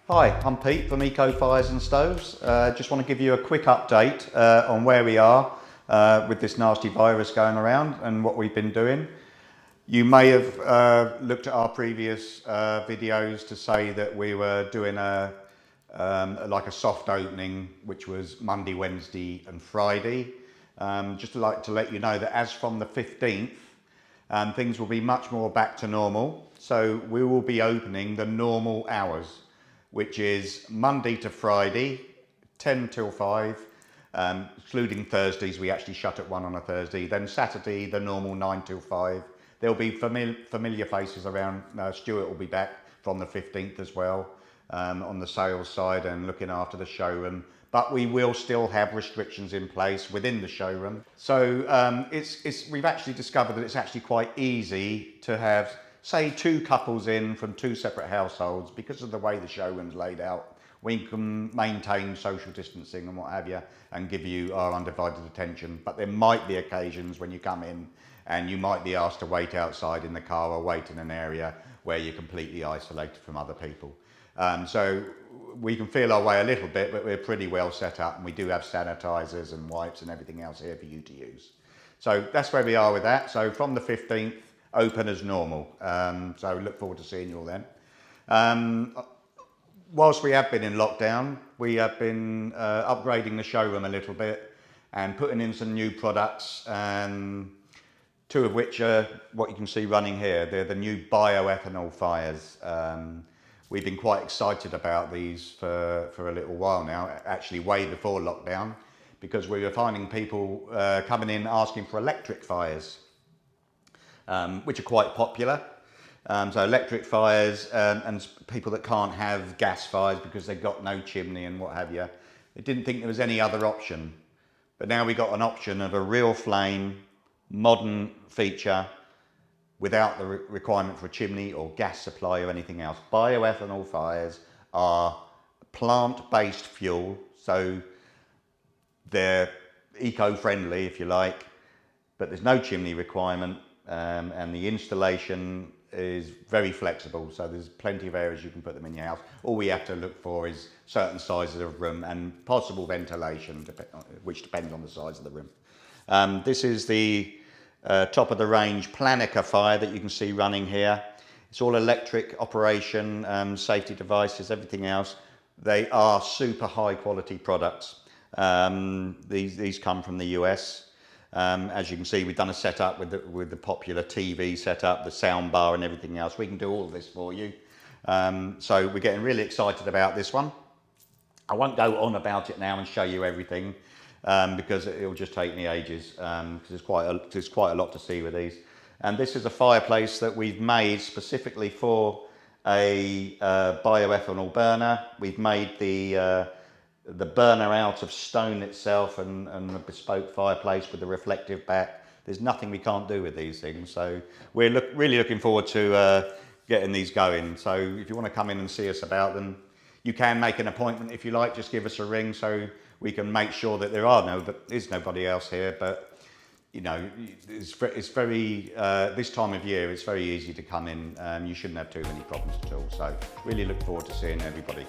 Hi, I'm Pete from Eco Fires and Stoves. Just want to give you a quick update on where we are with this nasty virus going around and what we've been doing. You may have looked at our previous videos to say that we were doing like a soft opening, which was Monday, Wednesday and Friday. Just like to let you know that as from the 15th, things will be much more back to normal. So we will be opening the normal hours, which is Monday to Friday, 10 till 5, excluding Thursdays. We actually shut at 1 on a Thursday. Then Saturday, the normal 9 till 5. There'll be familiar faces around. Stuart will be back from the 15th as well on the sales side and looking after the showroom. But we will still have restrictions in place within the showroom. So we've actually discovered that it's actually quite easy to have, say, 2 couples in from 2 separate households. Because of the way the showroom's laid out, we can maintain social distancing and what have you and give you our undivided attention. But there might be occasions when you come in and you might be asked to wait outside in the car or wait in an area where you're completely isolated from other people. So we can feel our way a little bit, but we're pretty well set up and we do have sanitizers and wipes and everything else here for you to use. So that's where we are with that. So from the 15th, open as normal. So look forward to seeing you all then. Whilst we have been in lockdown, we have been upgrading the showroom a little bit and putting in some new products, 2 of which are what you can see running here. They're the new bioethanol fires. We've been quite excited about these for a little while now, actually way before lockdown, because we were finding people coming in asking for electric fires, which are quite popular. So electric fires and people that can't have gas fires because they've got no chimney and what have you. They didn't think there was any other option. But now we got an option of a real flame, modern feature, without the requirement for a chimney or gas supply or anything else. Bioethanol fires are plant-based fuel, so they're eco-friendly, if you like, but there's no chimney requirement, and the installation is very flexible, so there's plenty of areas you can put them in your house. All we have to look for is certain sizes of room and possible ventilation, which depends on the size of the room. This is the top of the range Planica fire that you can see running here. It's all electric operation, safety devices, everything else. They are super high quality products. These come from the US. As you can see, we've done a setup with the popular TV setup, the sound bar and everything else. We can do all of this for you. So we're getting really excited about this one. I won't go on about it now and show you everything because it'll just take me ages because there's quite a lot to see with these. And this is a fireplace that we've made specifically for a bioethanol burner. We've made the burner out of stone itself and a bespoke fireplace with a reflective back. There's nothing we can't do with these things. So we're really looking forward to getting these going. So if you want to come in and see us about them, you can make an appointment if you like. Just give us a ring so we can make sure that there is nobody else here. But you know, it's very this time of year it's very easy to come in. You shouldn't have too many problems at all. So really look forward to seeing everybody.